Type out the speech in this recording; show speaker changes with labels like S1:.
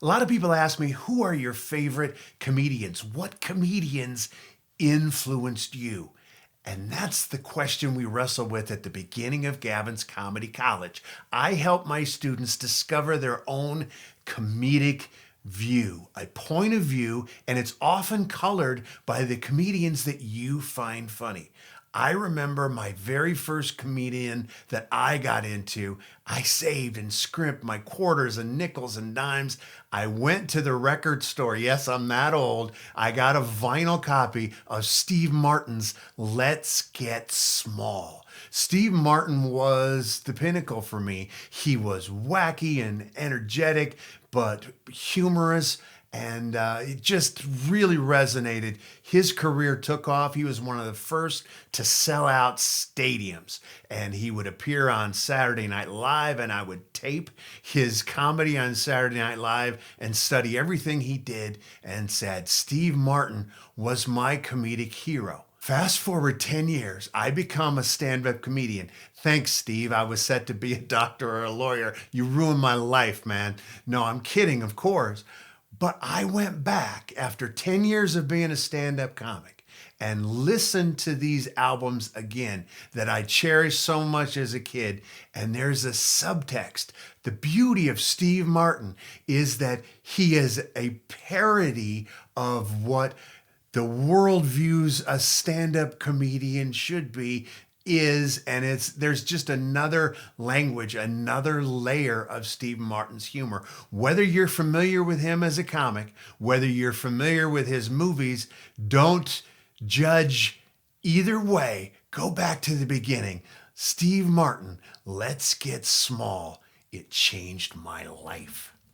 S1: A lot of people ask me, who are your favorite comedians? What comedians influenced you? And that's the question we wrestle with at the beginning of Gavin's Comedy College. I help my students discover their own comedic view, a point of view, and it's often colored by the comedians that you find funny. I remember my very first comedian that I got into. I saved and scrimped my quarters and nickels and dimes. I went to the record store. Yes, I'm that old. I got a vinyl copy of Steve Martin's Let's Get Small. Steve Martin was the pinnacle for me. He was wacky and energetic, but humorous, and it just really resonated. His career took off. He was one of the first to sell out stadiums, and he would appear on Saturday Night Live, and I would tape his comedy on Saturday Night Live and study everything he did, and said Steve Martin was my comedic hero. Fast forward 10 years, I become a stand-up comedian. Thanks, Steve. I was set to be a doctor or a lawyer. You ruined my life, man. No, I'm kidding, of course. But I went back after 10 years of being a stand-up comic and listened to these albums again that I cherished so much as a kid. And there's a subtext. The beauty of Steve Martin is that he is a parody of what the world views a stand-up comedian should be, and there's just another language, another layer of Steve Martin's humor. Whether you're familiar with him as a comic, whether you're familiar with his movies, don't judge either way. Go back to the beginning. Steve Martin, Let's Get Small. It changed my life.